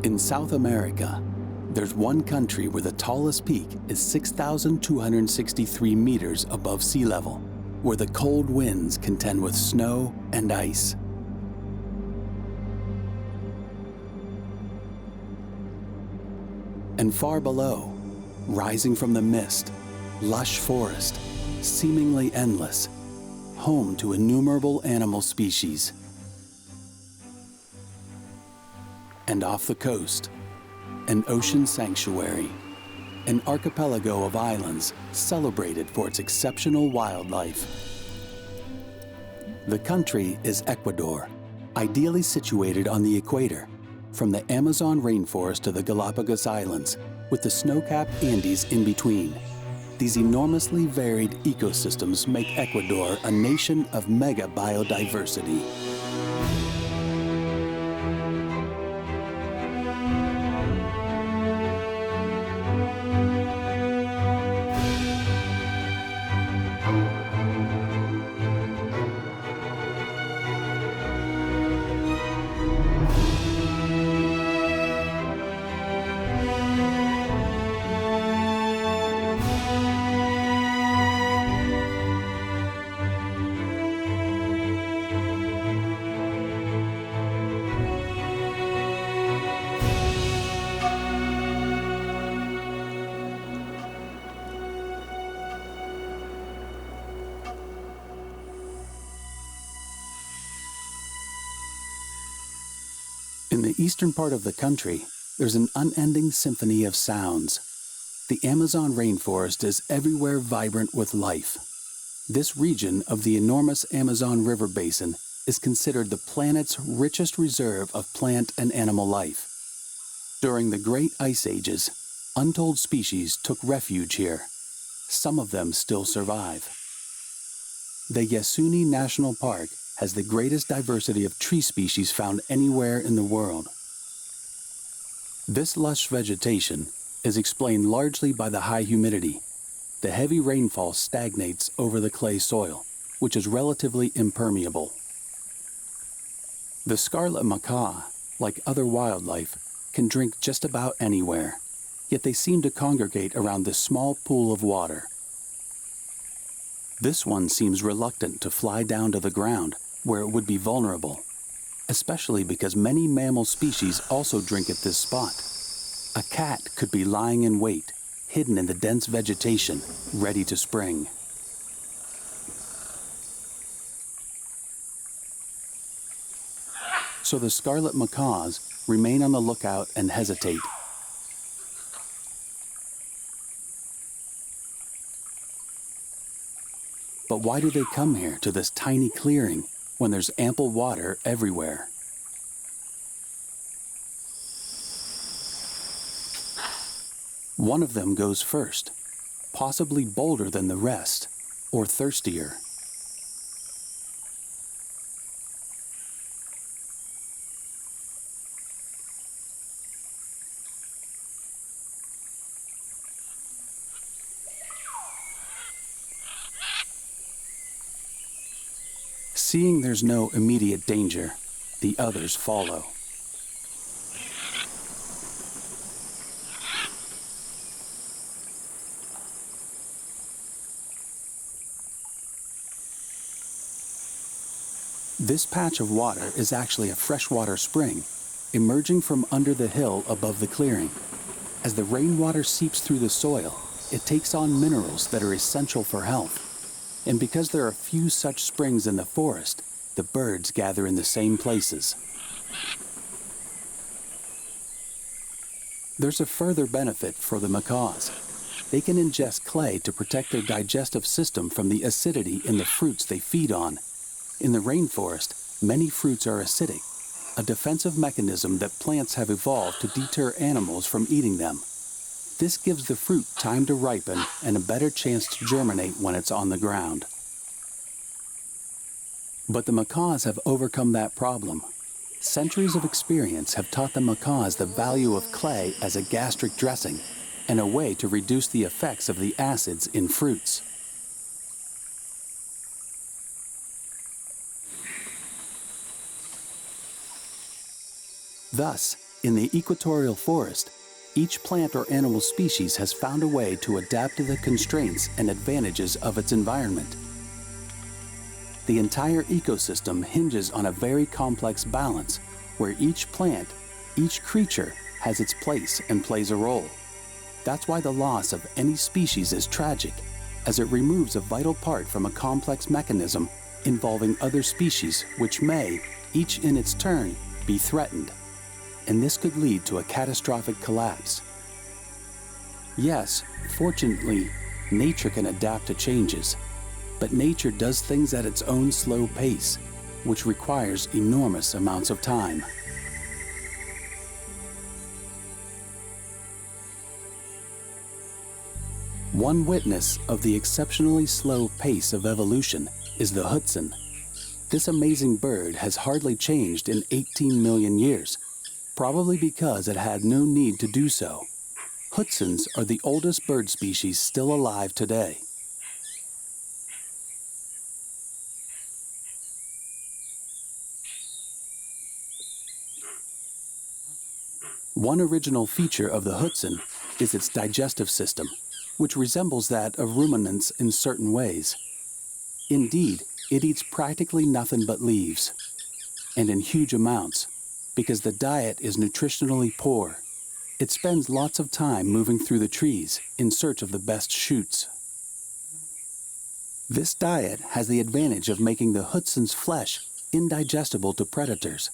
In South America, there's one country where the tallest peak is 6,263 meters above sea level, where the cold winds contend with snow and ice. And far below, rising from the mist, lush forest, seemingly endless, home to innumerable animal species. And off the coast, an ocean sanctuary, an archipelago of islands celebrated for its exceptional wildlife. The country is Ecuador, ideally situated on the equator, from the Amazon rainforest to the Galapagos Islands, with the snow-capped Andes in between. These enormously varied ecosystems make Ecuador a nation of mega biodiversity. In the eastern part of the country, there's an unending symphony of sounds. The Amazon rainforest is everywhere vibrant with life. This region of the enormous Amazon River basin is considered the planet's richest reserve of plant and animal life. During the great ice ages, untold species took refuge here. Some of them still survive. The Yasuní National Park has the greatest diversity of tree species found anywhere in the world. This lush vegetation is explained largely by the high humidity. The heavy rainfall stagnates over the clay soil, which is relatively impermeable. The scarlet macaw, like other wildlife, can drink just about anywhere, yet they seem to congregate around this small pool of water. This one seems reluctant to fly down to the ground, where it would be vulnerable, especially because many mammal species also drink at this spot. A cat could be lying in wait, hidden in the dense vegetation, ready to spring. So the scarlet macaws remain on the lookout and hesitate. But why do they come here to this tiny clearing when there's ample water everywhere? One of them goes first, possibly bolder than the rest, or thirstier. Seeing there's no immediate danger, the others follow. This patch of water is actually a freshwater spring, emerging from under the hill above the clearing. As the rainwater seeps through the soil, it takes on minerals that are essential for health. And because there are few such springs in the forest, the birds gather in the same places. There's a further benefit for the macaws. They can ingest clay to protect their digestive system from the acidity in the fruits they feed on. In the rainforest, many fruits are acidic, a defensive mechanism that plants have evolved to deter animals from eating them. This gives the fruit time to ripen and a better chance to germinate when it's on the ground. But the macaws have overcome that problem. Centuries of experience have taught the macaws the value of clay as a gastric dressing and a way to reduce the effects of the acids in fruits. Thus, In the equatorial forest, each plant or animal species has found a way to adapt to the constraints and advantages of its environment. The entire ecosystem hinges on a very complex balance where each plant, each creature has its place and plays a role. That's why the loss of any species is tragic, as it removes a vital part from a complex mechanism involving other species which may, each in its turn, be threatened. And this could lead to a catastrophic collapse. Yes, fortunately, nature can adapt to changes, but nature does things at its own slow pace, which requires enormous amounts of time. One witness of the exceptionally slow pace of evolution is the hootsen. This amazing bird has hardly changed in 18 million years, probably because it had no need to do so. Hootsens are the oldest bird species still alive today. One original feature of the hootsen is its digestive system, which resembles that of ruminants in certain ways. Indeed, it eats practically nothing but leaves, and in huge amounts, because the diet is nutritionally poor. It spends lots of time moving through the trees in search of the best shoots. This diet has the advantage of making the hootsen's flesh indigestible to predators.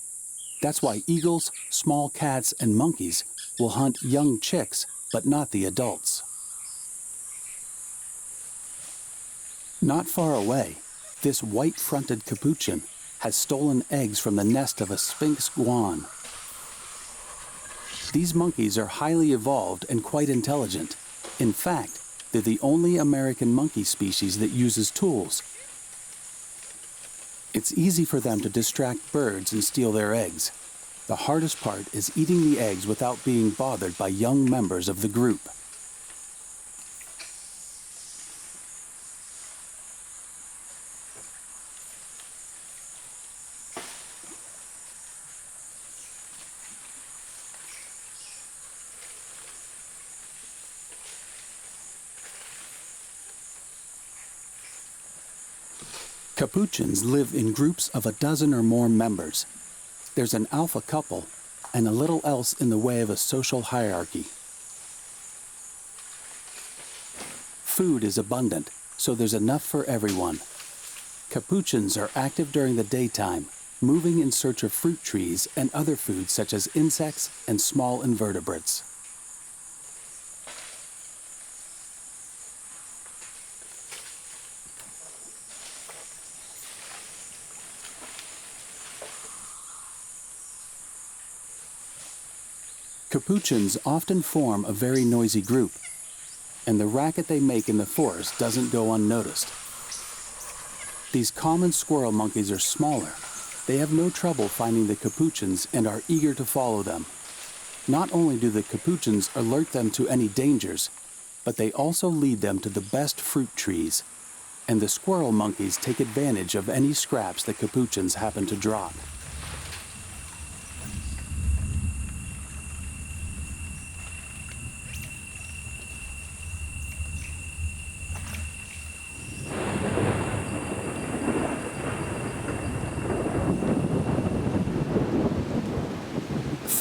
That's why eagles, small cats, and monkeys will hunt young chicks, but not the adults. Not far away, this white-fronted capuchin has stolen eggs from the nest of a sphinx guan. These monkeys are highly evolved and quite intelligent. In fact, they're the only American monkey species that uses tools. It's easy for them to distract birds and steal their eggs. The hardest part is eating the eggs without being bothered by young members of the group. Capuchins live in groups of a dozen or more members. There's an alpha couple and a little else in the way of a social hierarchy. Food is abundant, so there's enough for everyone. Capuchins are active during the daytime, moving in search of fruit trees and other foods such as insects and small invertebrates. Capuchins often form a very noisy group, and the racket they make in the forest doesn't go unnoticed. These common squirrel monkeys are smaller. They have no trouble finding the capuchins and are eager to follow them. Not only do the capuchins alert them to any dangers, but they also lead them to the best fruit trees, and the squirrel monkeys take advantage of any scraps the capuchins happen to drop.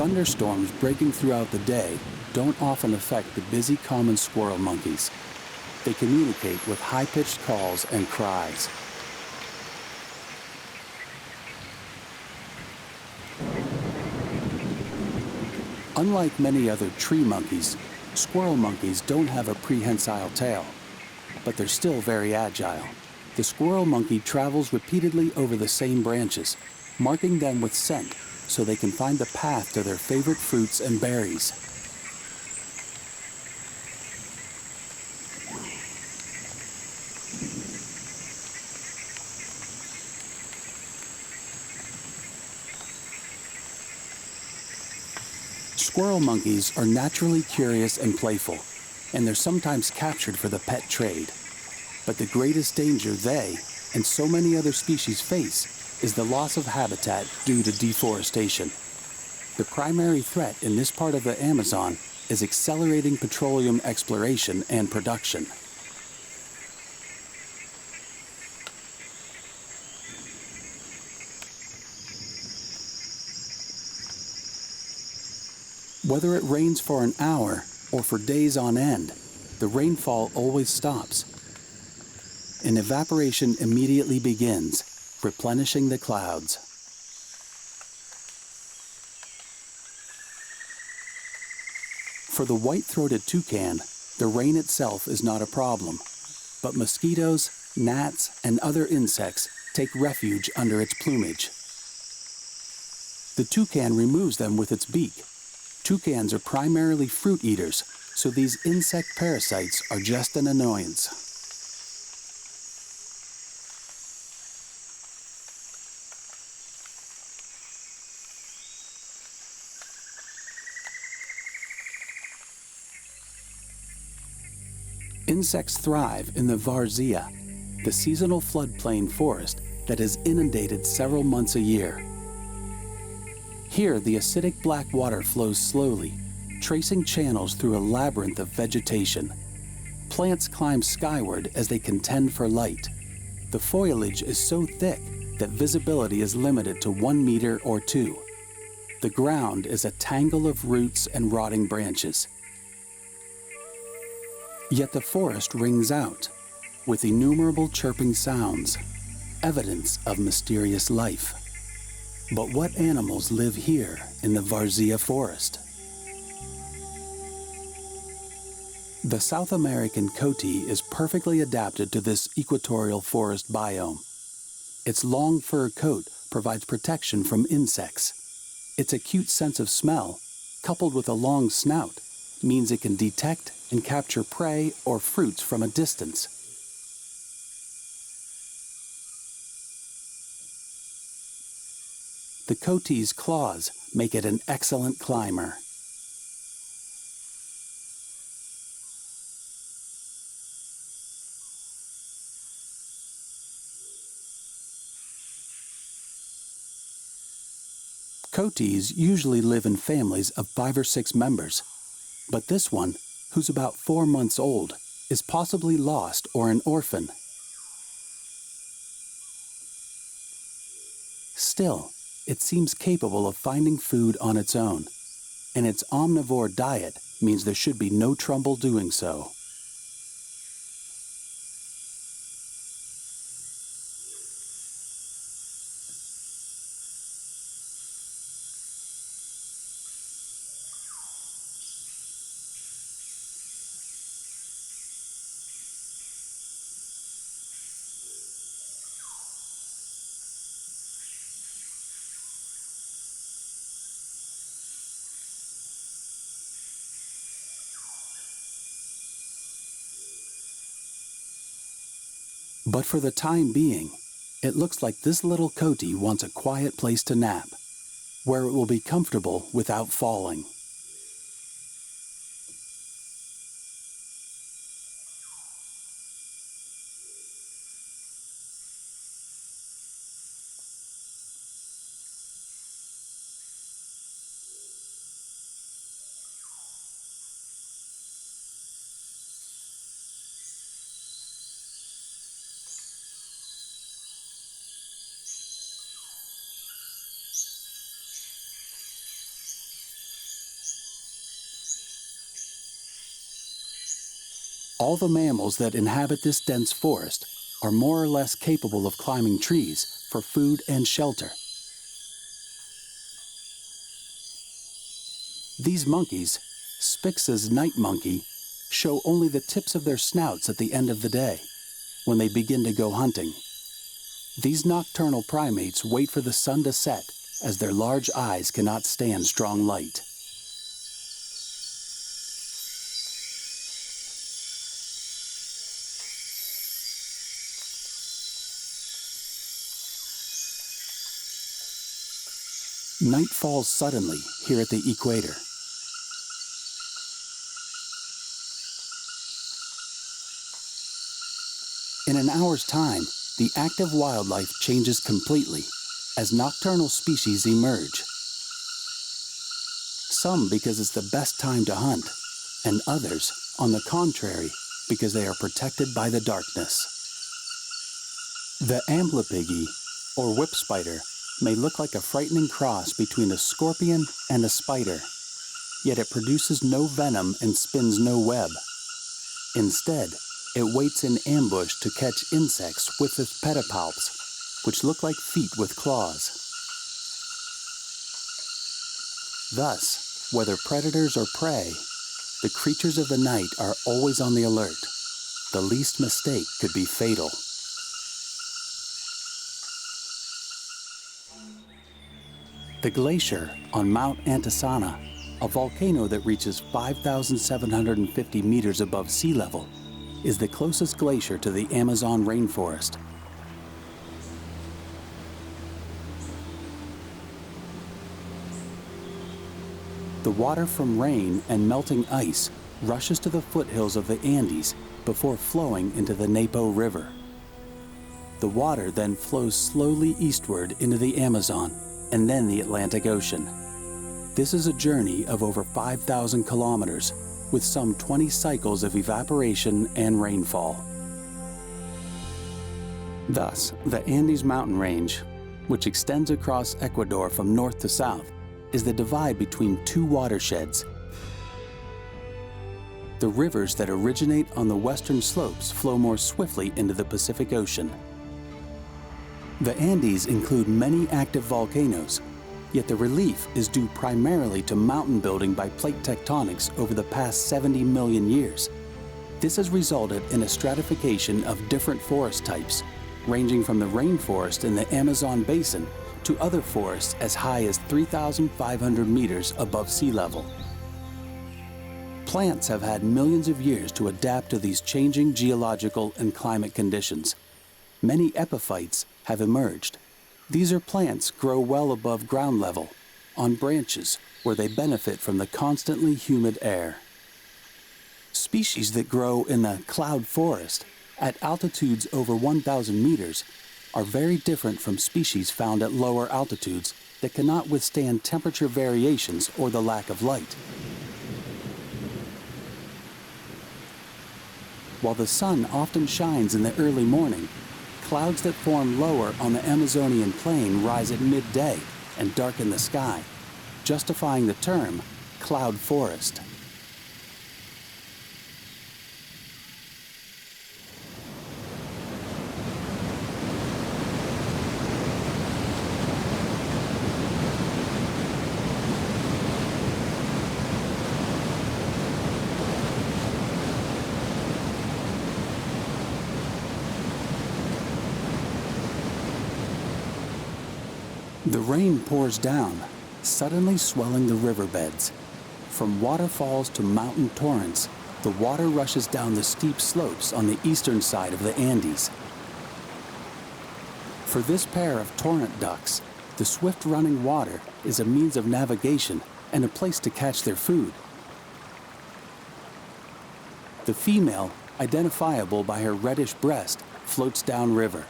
Thunderstorms breaking throughout the day don't often affect the busy common squirrel monkeys. They communicate with high-pitched calls and cries. Unlike many other tree monkeys, squirrel monkeys don't have a prehensile tail, but they're still very agile. The squirrel monkey travels repeatedly over the same branches, marking them with scent so they can find the path to their favorite fruits and berries. Squirrel monkeys are naturally curious and playful, and they're sometimes captured for the pet trade. But the greatest danger they, and so many other species face, is the loss of habitat due to deforestation. The primary threat in this part of the Amazon is accelerating petroleum exploration and production. Whether it rains for an hour or for days on end, the rainfall always stops. And evaporation immediately begins, replenishing the clouds. For the white-throated toucan, the rain itself is not a problem, but mosquitoes, gnats, and other insects take refuge under its plumage. The toucan removes them with its beak. Toucans are primarily fruit eaters, so these insect parasites are just an annoyance. Insects thrive in the varzea, the seasonal floodplain forest that is inundated several months a year. Here, the acidic black water flows slowly, tracing channels through a labyrinth of vegetation. Plants climb skyward as they contend for light. The foliage is so thick that visibility is limited to 1 meter or 2. The ground is a tangle of roots and rotting branches. Yet the forest rings out with innumerable chirping sounds, evidence of mysterious life. But what animals live here in the varzea forest? The South American coati is perfectly adapted to this equatorial forest biome. Its long fur coat provides protection from insects. Its acute sense of smell, coupled with a long snout, means it can detect and capture prey or fruits from a distance. The coati's claws make it an excellent climber. Coatis usually live in families of 5 or 6 members, but this one, who's about 4 months old, is possibly lost or an orphan. Still, it seems capable of finding food on its own, and its omnivore diet means there should be no trouble doing so. But for the time being, it looks like this little coati wants a quiet place to nap, where it will be comfortable without falling. All the mammals that inhabit this dense forest are more or less capable of climbing trees for food and shelter. These monkeys, Spix's night monkey, show only the tips of their snouts at the end of the day, when they begin to go hunting. These nocturnal primates wait for the sun to set, as their large eyes cannot stand strong light. Night falls suddenly here at the equator. In an hour's time, the active wildlife changes completely as nocturnal species emerge. some because it's the best time to hunt, and others, on the contrary, because they are protected by the darkness. The amblypygi, or whip spider, may look like a frightening cross between a scorpion and a spider, yet it produces no venom and spins no web. Instead, it waits in ambush to catch insects with its pedipalps, which look like feet with claws. Thus, whether predators or prey, the creatures of the night are always on the alert. The least mistake could be fatal. The glacier on Mount Antisana, a volcano that reaches 5,750 meters above sea level, is the closest glacier to the Amazon rainforest. The water from rain and melting ice rushes to the foothills of the Andes before flowing into the Napo River. The water then flows slowly eastward into the Amazon and then the Atlantic Ocean. This is a journey of over 5,000 kilometers with some 20 cycles of evaporation and rainfall. Thus, the Andes mountain range, which extends across Ecuador from north to south, is the divide between two watersheds. The rivers that originate on the western slopes flow more swiftly into the Pacific Ocean. The Andes include many active volcanoes, yet the relief is due primarily to mountain building by plate tectonics over the past 70 million years. This has resulted in a stratification of different forest types, ranging from the rainforest in the Amazon basin to other forests as high as 3,500 meters above sea level. Plants have had millions of years to adapt to these changing geological and climate conditions. Many epiphytes have emerged. These are plants grow well above ground level, on branches where they benefit from the constantly humid air. Species that grow in the cloud forest at altitudes over 1,000 meters are very different from species found at lower altitudes that cannot withstand temperature variations or the lack of light. While the sun often shines in the early morning, clouds that form lower on the Amazonian plain rise at midday and darken the sky, justifying the term cloud forest. The rain pours down, suddenly swelling the riverbeds. From waterfalls to mountain torrents, the water rushes down the steep slopes on the eastern side of the Andes. For this pair of torrent ducks, the swift-running water is a means of navigation and a place to catch their food. The female, identifiable by her reddish breast, floats downriver.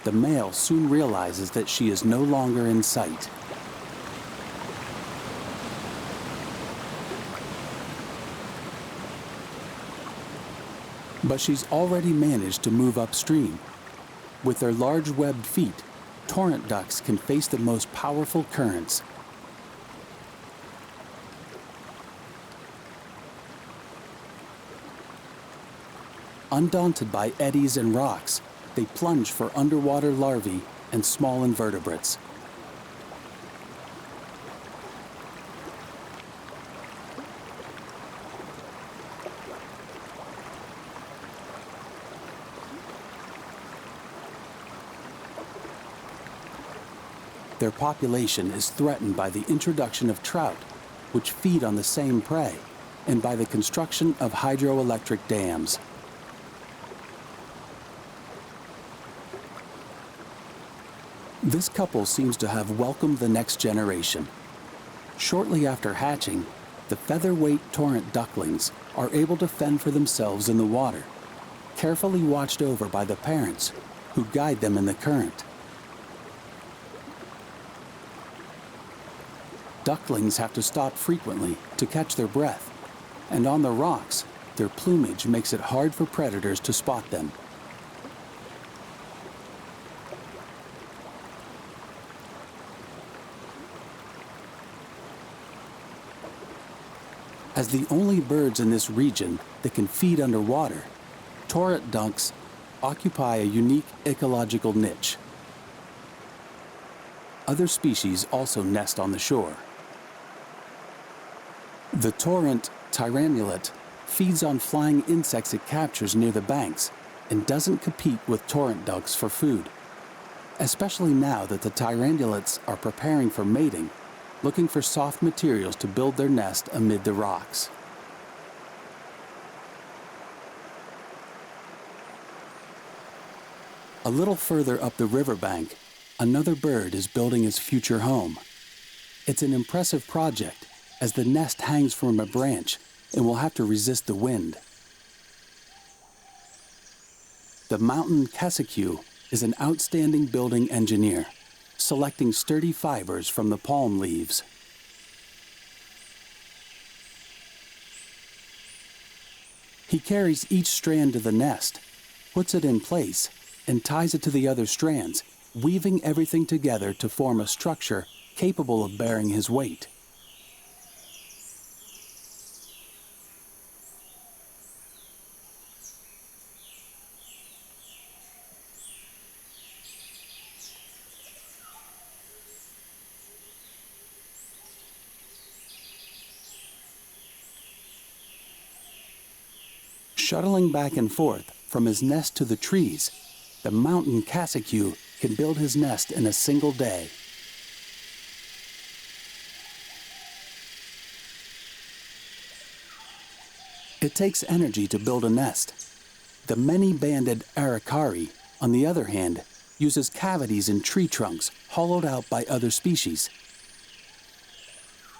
The male soon realizes that she is no longer in sight. But she's already managed to move upstream. With their large webbed feet, torrent ducks can face the most powerful currents. Undaunted by eddies and rocks, they plunge for underwater larvae and small invertebrates. Their population is threatened by the introduction of trout, which feed on the same prey, and by the construction of hydroelectric dams. This couple seems to have welcomed the next generation. Shortly after hatching, the featherweight torrent ducklings are able to fend for themselves in the water, carefully watched over by the parents, who guide them in the current. Ducklings have to stop frequently to catch their breath, and on the rocks, their plumage makes it hard for predators to spot them. As the only birds in this region that can feed underwater, torrent ducks occupy a unique ecological niche. Other species also nest on the shore. The torrent tyrannulet feeds on flying insects it captures near the banks and doesn't compete with torrent ducks for food, especially now that the tyrannulets are preparing for mating, looking for soft materials to build their nest amid the rocks. A little further up the riverbank, another bird is building its future home. It's an impressive project, as the nest hangs from a branch and will have to resist the wind. The mountain cacique is an outstanding building engineer, selecting sturdy fibers from the palm leaves. He carries each strand to the nest, puts it in place, and ties it to the other strands, weaving everything together to form a structure capable of bearing his weight. Shuttling back and forth from his nest to the trees, the mountain cacique can build his nest in a single day. It takes energy to build a nest. The many-banded aracari, on the other hand, uses cavities in tree trunks hollowed out by other species.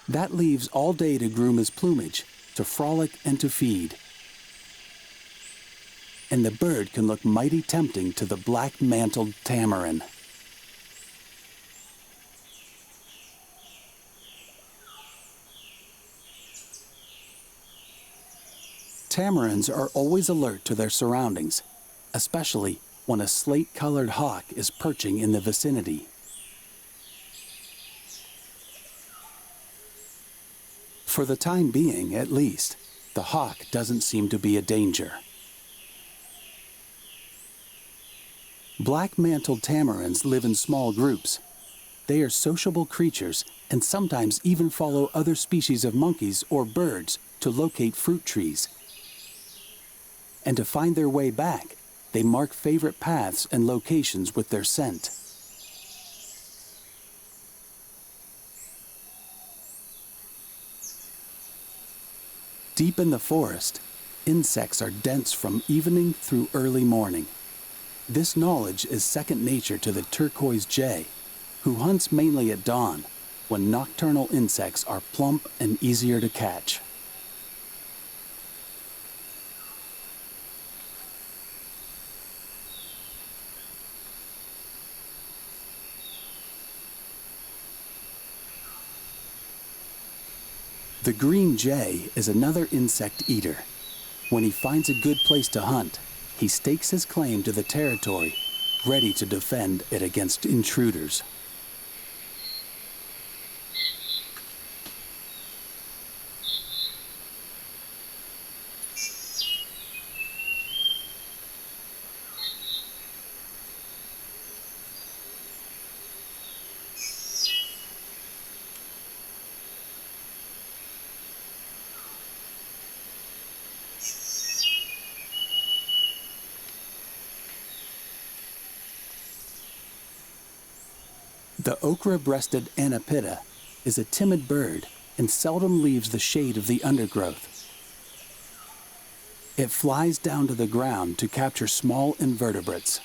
That leaves all day to groom his plumage, to frolic and to feed. And the bird can look mighty tempting to the black-mantled tamarin. Tamarins are always alert to their surroundings, especially when a slate-colored hawk is perching in the vicinity. For the time being, at least, the hawk doesn't seem to be a danger. Black-mantled tamarins live in small groups. They are sociable creatures and sometimes even follow other species of monkeys or birds to locate fruit trees. And to find their way back, they mark favorite paths and locations with their scent. Deep in the forest, insects are dense from evening through early morning. This knowledge is second nature to the turquoise jay, who hunts mainly at dawn, when nocturnal insects are plump and easier to catch. The green jay is another insect eater. When he finds a good place to hunt, he stakes his claim to the territory, ready to defend it against intruders. The ochre-breasted Inhabita is a timid bird and seldom leaves the shade of the undergrowth. It flies down to the ground to capture small invertebrates.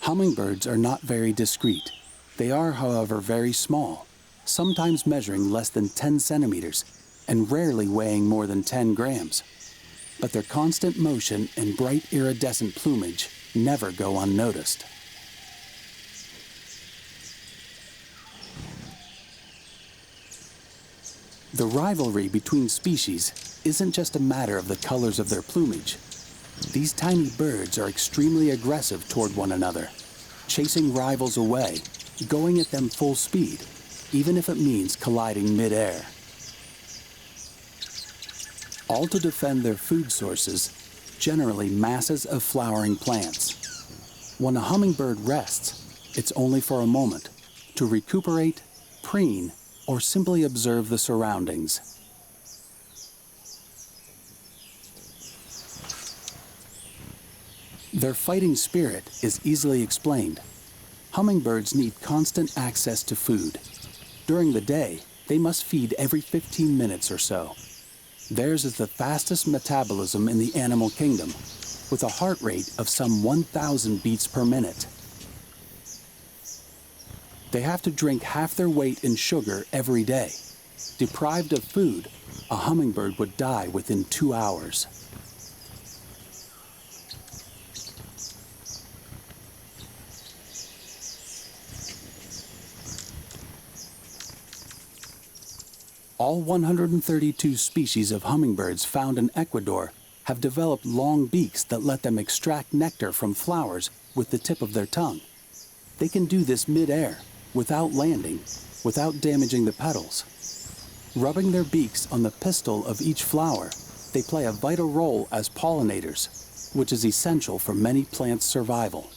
Hummingbirds are not very discreet. They are, however, very small, sometimes measuring less than 10 centimeters, and rarely weighing more than 10 grams. But their constant motion and bright iridescent plumage never go unnoticed. The rivalry between species isn't just a matter of the colors of their plumage. These tiny birds are extremely aggressive toward one another, chasing rivals away, going at them full speed, even if it means colliding mid-air. All to defend their food sources, generally masses of flowering plants. When a hummingbird rests, it's only for a moment, to recuperate, preen, or simply observe the surroundings. Their fighting spirit is easily explained. Hummingbirds need constant access to food. During the day, they must feed every 15 minutes or so. Theirs is the fastest metabolism in the animal kingdom, with a heart rate of some 1,000 beats per minute. They have to drink half their weight in sugar every day. Deprived of food, a hummingbird would die within 2 hours. All 132 species of hummingbirds found in Ecuador have developed long beaks that let them extract nectar from flowers with the tip of their tongue. They can do this mid-air, without landing, without damaging the petals. Rubbing their beaks on the pistil of each flower, they play a vital role as pollinators, which is essential for many plants' survival.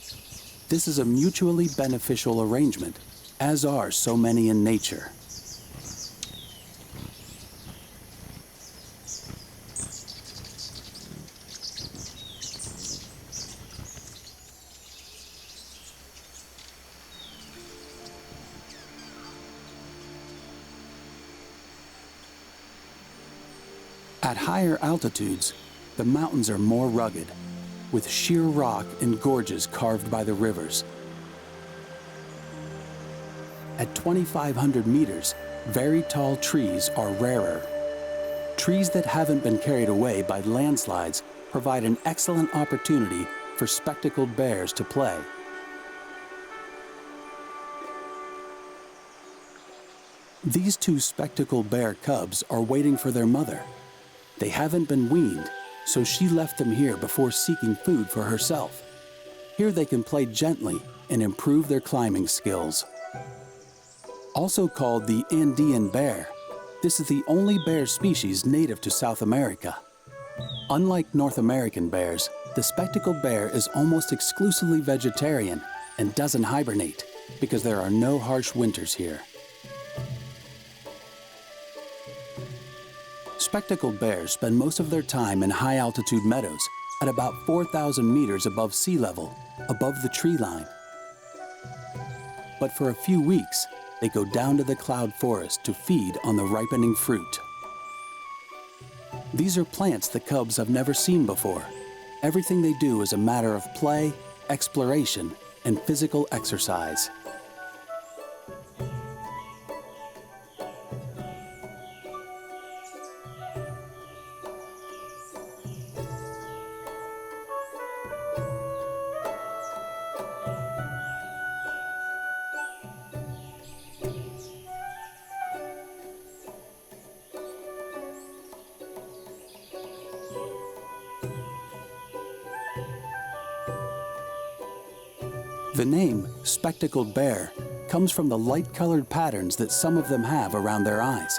This is a mutually beneficial arrangement, as are so many in nature. At higher altitudes, the mountains are more rugged, with sheer rock and gorges carved by the rivers. At 2,500 meters, very tall trees are rarer. Trees that haven't been carried away by landslides provide an excellent opportunity for spectacled bears to play. These two spectacled bear cubs are waiting for their mother. They haven't been weaned, so she left them here before seeking food for herself. Here they can play gently and improve their climbing skills. Also called the Andean bear, this is the only bear species native to South America. Unlike North American bears, the spectacled bear is almost exclusively vegetarian and doesn't hibernate because there are no harsh winters here. Spectacled bears spend most of their time in high-altitude meadows at about 4,000 meters above sea level, above the tree line. But for a few weeks, they go down to the cloud forest to feed on the ripening fruit. These are plants the cubs have never seen before. Everything they do is a matter of play, exploration, and physical exercise. The name spectacled bear comes from the light-colored patterns that some of them have around their eyes,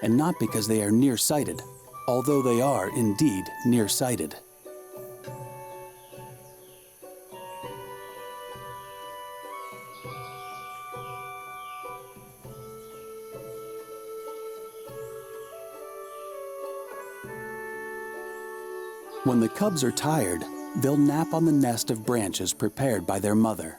and not because they are nearsighted, although they are indeed nearsighted. When the cubs are tired, they'll nap on the nest of branches prepared by their mother.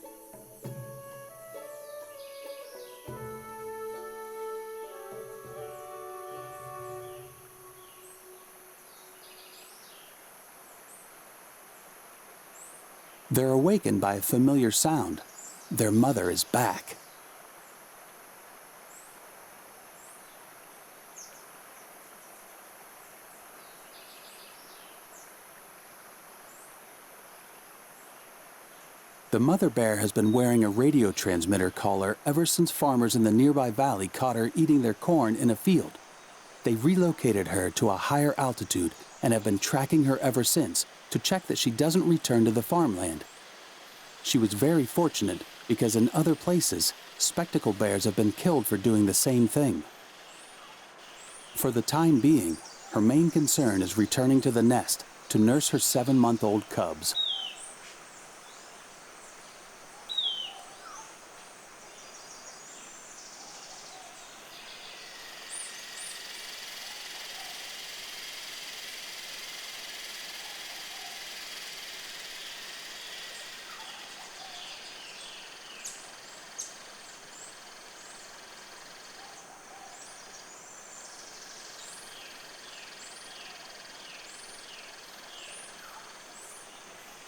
They're awakened by a familiar sound. Their mother is back. The mother bear has been wearing a radio transmitter collar ever since farmers in the nearby valley caught her eating their corn in a field. They relocated her to a higher altitude and have been tracking her ever since to check that she doesn't return to the farmland. She was very fortunate because in other places, spectacle bears have been killed for doing the same thing. For the time being, her main concern is returning to the nest to nurse her 7-month-old cubs.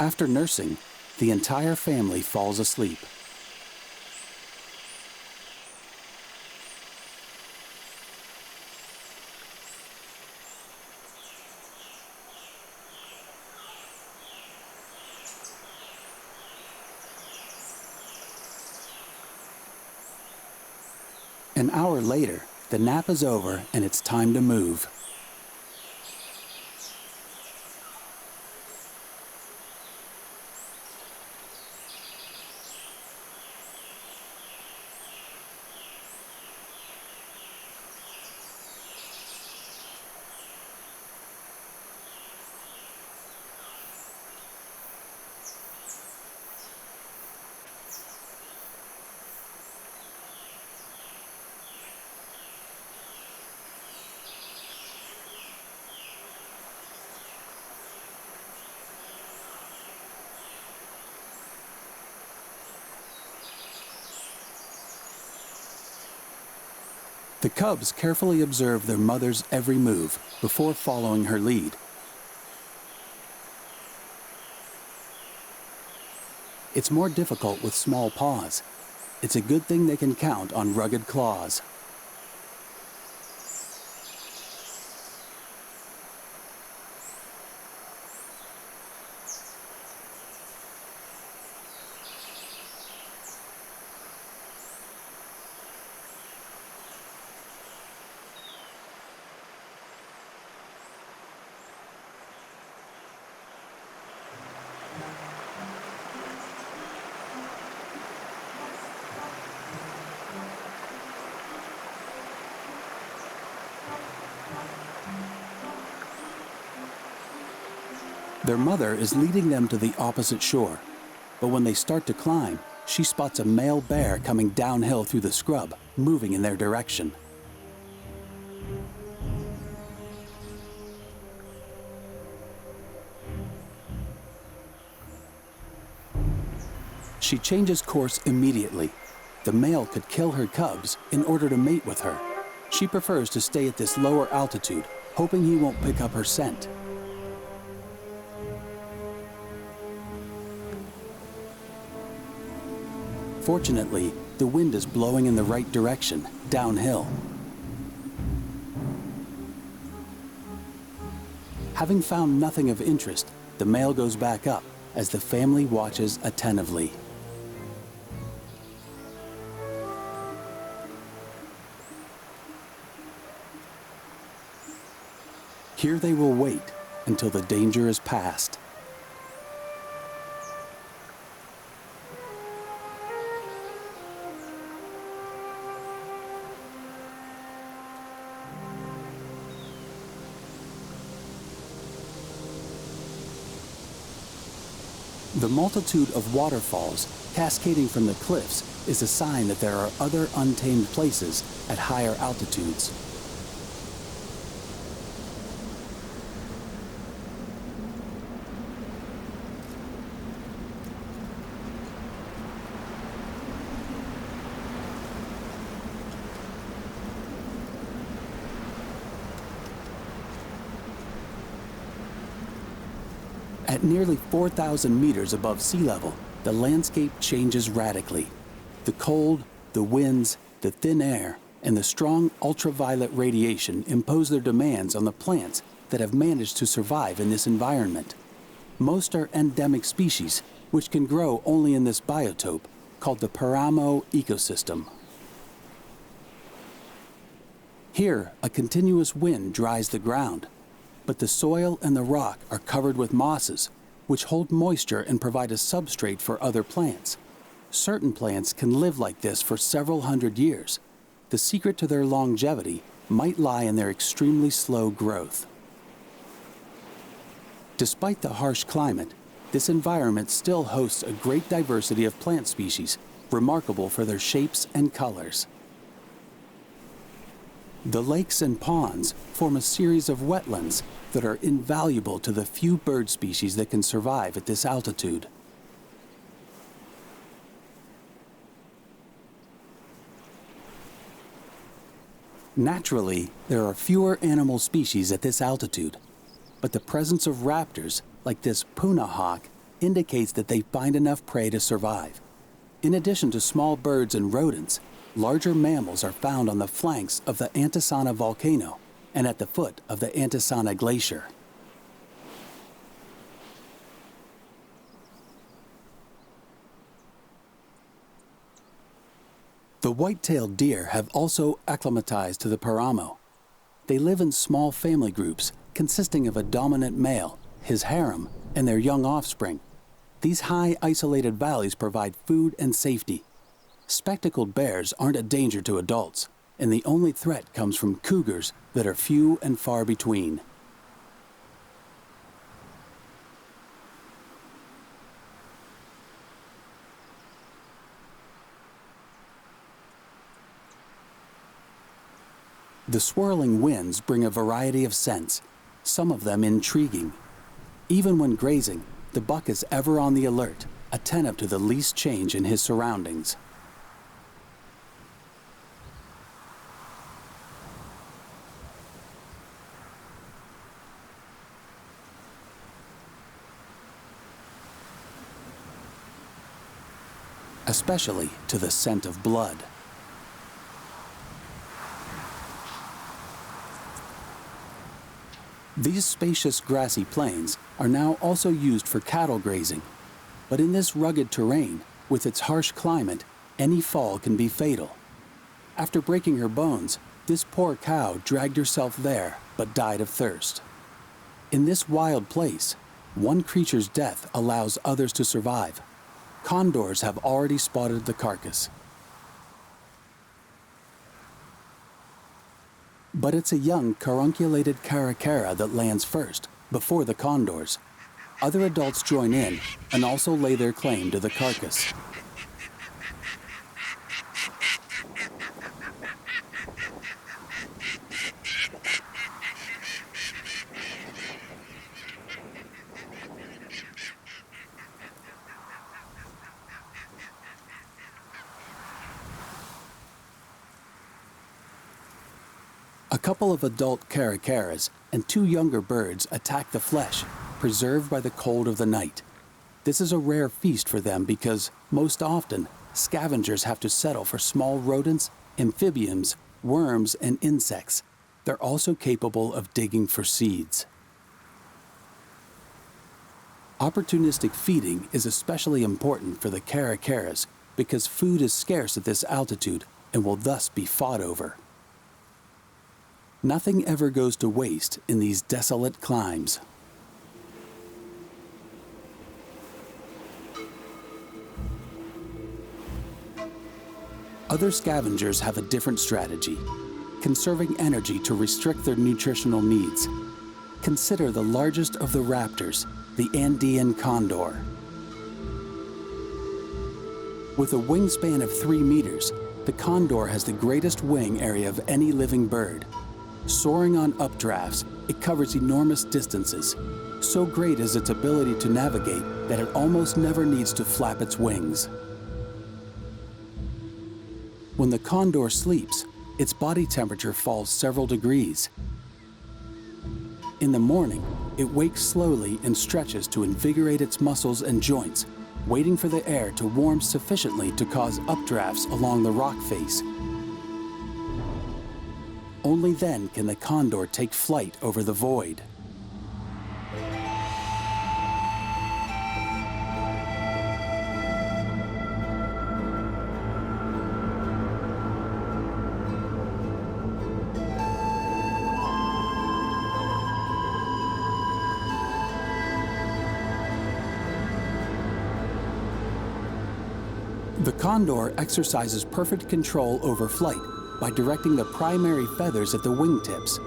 After nursing, the entire family falls asleep. An hour later, the nap is over and it's time to move. The cubs carefully observe their mother's every move before following her lead. It's more difficult with small paws. It's a good thing they can count on rugged claws. Their mother is leading them to the opposite shore, but when they start to climb, she spots a male bear coming downhill through the scrub, moving in their direction. She changes course immediately. The male could kill her cubs in order to mate with her. She prefers to stay at this lower altitude, hoping he won't pick up her scent. Fortunately, the wind is blowing in the right direction, downhill. Having found nothing of interest, the male goes back up as the family watches attentively. Here they will wait until the danger is past. The multitude of waterfalls cascading from the cliffs is a sign that there are other untamed places at higher altitudes. At nearly 4,000 meters above sea level, the landscape changes radically. The cold, the winds, the thin air, and the strong ultraviolet radiation impose their demands on the plants that have managed to survive in this environment. Most are endemic species, which can grow only in this biotope called the paramo ecosystem. Here, a continuous wind dries the ground, but the soil and the rock are covered with mosses, which hold moisture and provide a substrate for other plants. Certain plants can live like this for several hundred years. The secret to their longevity might lie in their extremely slow growth. Despite the harsh climate, this environment still hosts a great diversity of plant species, remarkable for their shapes and colors. The lakes and ponds form a series of wetlands that are invaluable to the few bird species that can survive at this altitude. Naturally, there are fewer animal species at this altitude, but the presence of raptors, like this puna hawk, indicates that they find enough prey to survive. In addition to small birds and rodents, larger mammals are found on the flanks of the Antisana volcano and at the foot of the Antisana Glacier. The white-tailed deer have also acclimatized to the paramo. They live in small family groups consisting of a dominant male, his harem, and their young offspring. These high isolated valleys provide food and safety. Spectacled bears aren't a danger to adults, and the only threat comes from cougars that are few and far between. The swirling winds bring a variety of scents, some of them intriguing. Even when grazing, the buck is ever on the alert, attentive to the least change in his surroundings. Especially to the scent of blood. These spacious grassy plains are now also used for cattle grazing. But in this rugged terrain, with its harsh climate, any fall can be fatal. After breaking her bones, this poor cow dragged herself there but died of thirst. In this wild place, one creature's death allows others to survive. Condors have already spotted the carcass. But it's a young carunculated caracara that lands first, before the condors. Other adults join in and also lay their claim to the carcass. A couple of adult caracaras and two younger birds attack the flesh, preserved by the cold of the night. This is a rare feast for them because, most often, scavengers have to settle for small rodents, amphibians, worms, and insects. They're also capable of digging for seeds. Opportunistic feeding is especially important for the caracaras because food is scarce at this altitude and will thus be fought over. Nothing ever goes to waste in these desolate climes. Other scavengers have a different strategy, conserving energy to restrict their nutritional needs. Consider the largest of the raptors, the Andean condor. With a wingspan of 3 meters, the condor has the greatest wing area of any living bird. Soaring on updrafts, it covers enormous distances. So great is its ability to navigate that it almost never needs to flap its wings. When the condor sleeps, its body temperature falls several degrees. In the morning, it wakes slowly and stretches to invigorate its muscles and joints, waiting for the air to warm sufficiently to cause updrafts along the rock face. Only then can the condor take flight over the void. The condor exercises perfect control over flight by directing the primary feathers at the wingtips.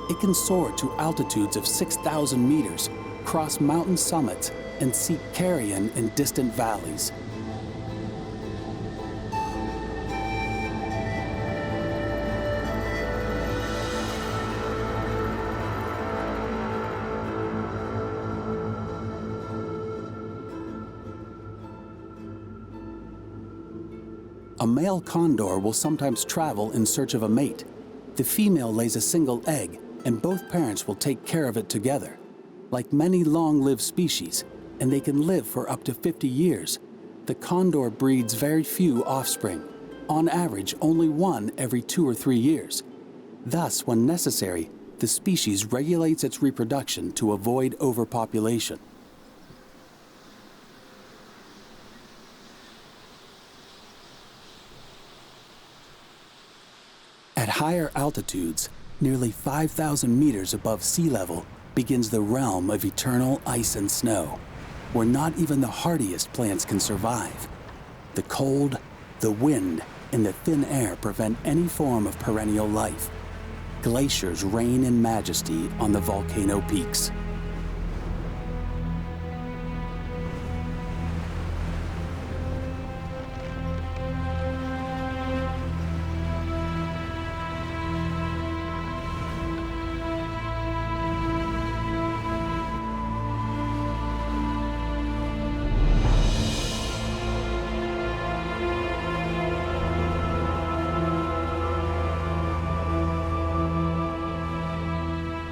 It can soar to altitudes of 6,000 meters, cross mountain summits, and seek carrion in distant valleys. A male condor will sometimes travel in search of a mate. The female lays a single egg, and both parents will take care of it together. Like many long-lived species, and they can live for up to 50 years, the condor breeds very few offspring, on average only one every 2 or 3 years. Thus, when necessary, the species regulates its reproduction to avoid overpopulation. At higher altitudes, nearly 5,000 meters above sea level, begins the realm of eternal ice and snow, where not even the hardiest plants can survive. The cold, the wind, and the thin air prevent any form of perennial life. Glaciers reign in majesty on the volcano peaks.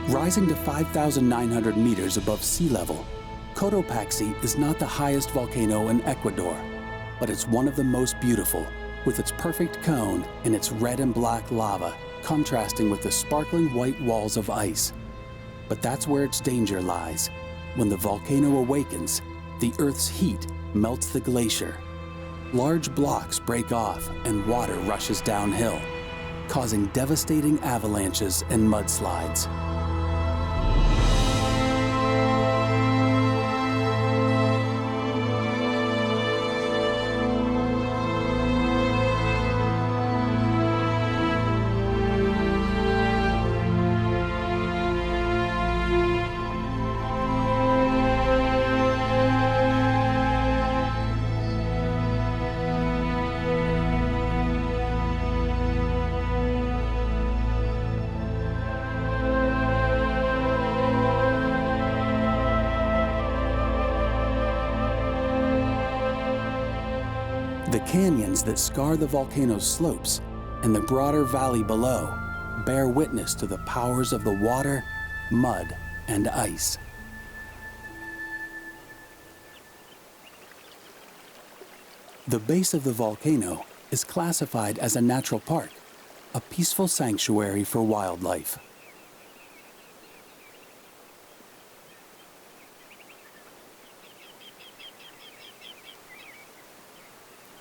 Rising to 5,900 meters above sea level, Cotopaxi is not the highest volcano in Ecuador, but it's one of the most beautiful, with its perfect cone and its red and black lava contrasting with the sparkling white walls of ice. But that's where its danger lies. When the volcano awakens, the Earth's heat melts the glacier. Large blocks break off and water rushes downhill, causing devastating avalanches and mudslides. The canyons that scar the volcano's slopes and the broader valley below bear witness to the powers of the water, mud, and ice. The base of the volcano is classified as a natural park, a peaceful sanctuary for wildlife.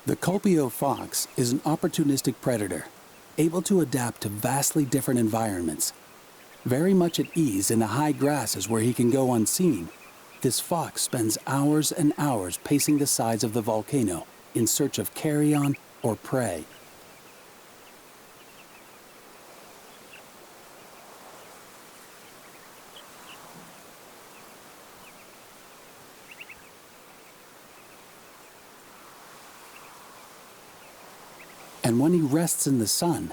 The Colpeo fox is an opportunistic predator, able to adapt to vastly different environments. Very much at ease in the high grasses where he can go unseen, this fox spends hours and hours pacing the sides of the volcano in search of carrion or prey. And when he rests in the sun,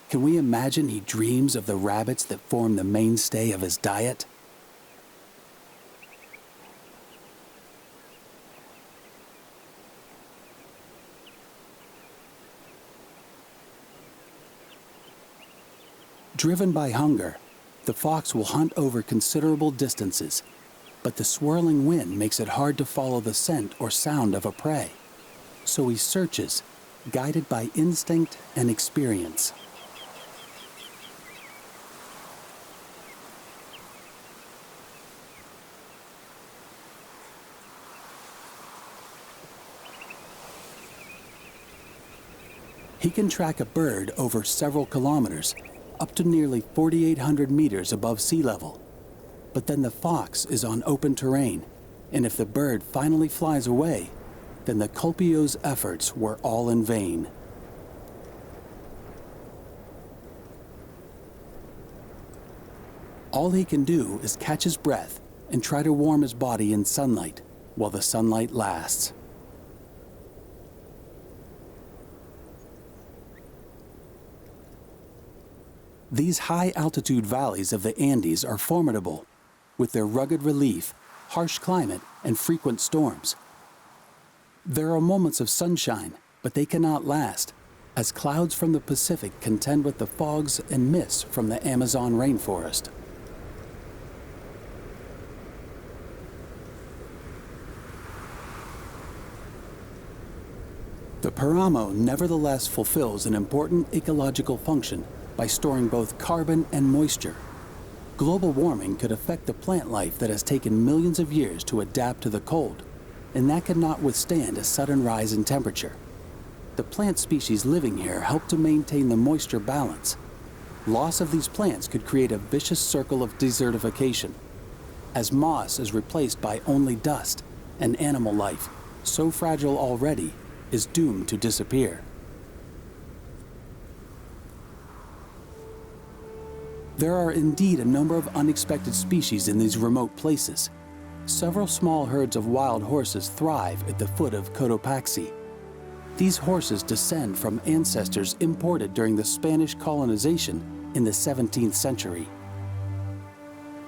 can we imagine he dreams of the rabbits that form the mainstay of his diet? Driven by hunger, the fox will hunt over considerable distances, but the swirling wind makes it hard to follow the scent or sound of a prey. So he searches, guided by instinct and experience. He can track a bird over several kilometers, up to nearly 4,800 meters above sea level. But then the fox is on open terrain, and if the bird finally flies away, then the Culpio's efforts were all in vain. All he can do is catch his breath and try to warm his body in sunlight while the sunlight lasts. These high-altitude valleys of the Andes are formidable, with their rugged relief, harsh climate, and frequent storms. There are moments of sunshine, but they cannot last, as clouds from the Pacific contend with the fogs and mists from the Amazon rainforest. The paramo nevertheless fulfills an important ecological function by storing both carbon and moisture. Global warming could affect the plant life that has taken millions of years to adapt to the cold, and that could not withstand a sudden rise in temperature. The plant species living here help to maintain the moisture balance. Loss of these plants could create a vicious circle of desertification, as moss is replaced by only dust, and animal life, so fragile already, is doomed to disappear. There are indeed a number of unexpected species in these remote places. Several small herds of wild horses thrive at the foot of Cotopaxi. These horses descend from ancestors imported during the Spanish colonization in the 17th century.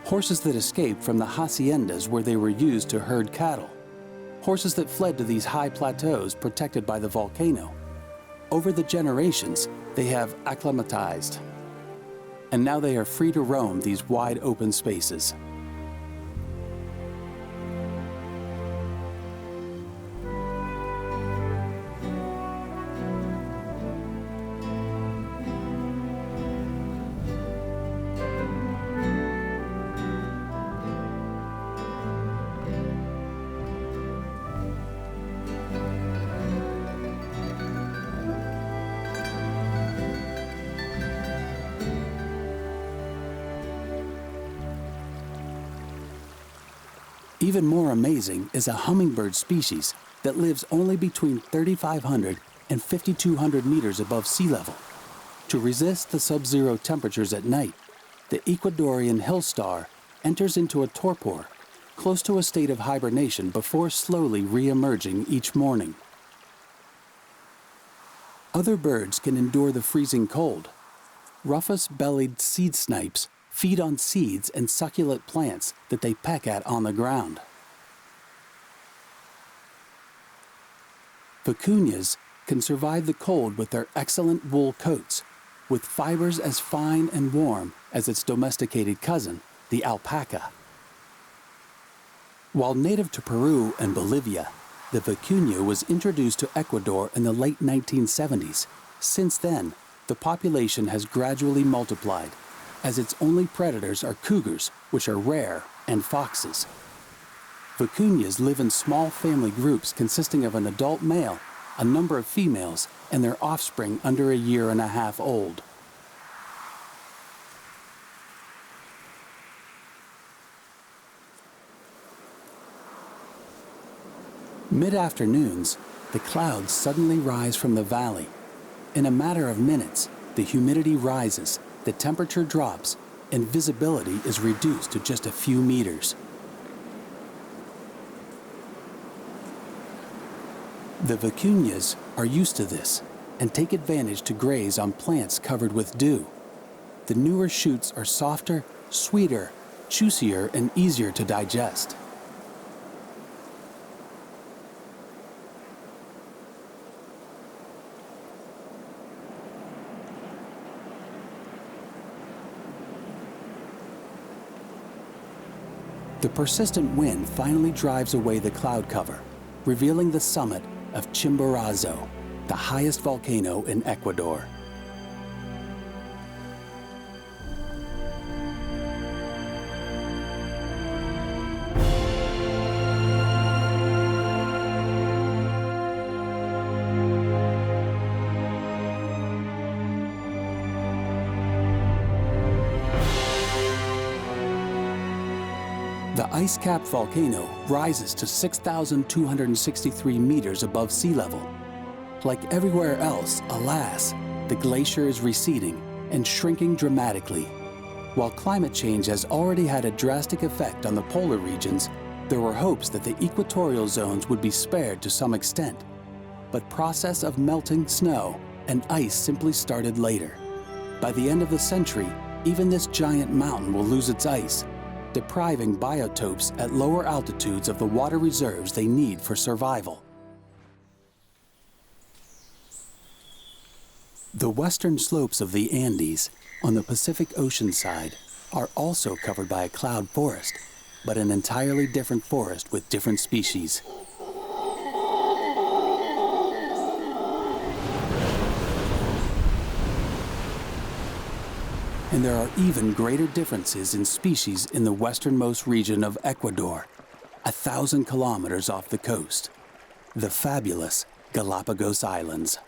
Horses that escaped from the haciendas where they were used to herd cattle. Horses that fled to these high plateaus protected by the volcano. Over the generations, they have acclimatized, and now they are free to roam these wide open spaces. Even more amazing is a hummingbird species that lives only between 3,500 and 5,200 meters above sea level. To resist the sub-zero temperatures at night, the Ecuadorian hill star enters into a torpor, close to a state of hibernation before slowly re-emerging each morning. Other birds can endure the freezing cold. Rufous-bellied seed snipes feed on seeds and succulent plants that they peck at on the ground. Vicuñas can survive the cold with their excellent wool coats, with fibers as fine and warm as its domesticated cousin, the alpaca. While native to Peru and Bolivia, the vicuña was introduced to Ecuador in the late 1970s. Since then, the population has gradually multiplied, as its only predators are cougars, which are rare, and foxes. Vicuñas live in small family groups consisting of an adult male, a number of females, and their offspring under a year and a half old. Mid-afternoons, the clouds suddenly rise from the valley. In a matter of minutes, the humidity rises, the temperature drops, and visibility is reduced to just a few meters. The vicuñas are used to this and take advantage to graze on plants covered with dew. The newer shoots are softer, sweeter, juicier, and easier to digest. The persistent wind finally drives away the cloud cover, revealing the summit of Chimborazo, the highest volcano in Ecuador. The ice-capped volcano rises to 6,263 meters above sea level. Like everywhere else, alas, the glacier is receding and shrinking dramatically. While climate change has already had a drastic effect on the polar regions, there were hopes that the equatorial zones would be spared to some extent. But process of melting snow and ice simply started later. By the end of the century, even this giant mountain will lose its ice, depriving biotopes at lower altitudes of the water reserves they need for survival. The western slopes of the Andes, on the Pacific Ocean side, are also covered by a cloud forest, but an entirely different forest with different species. And there are even greater differences in species in the westernmost region of Ecuador, 1,000 kilometers off the coast, the fabulous Galapagos Islands.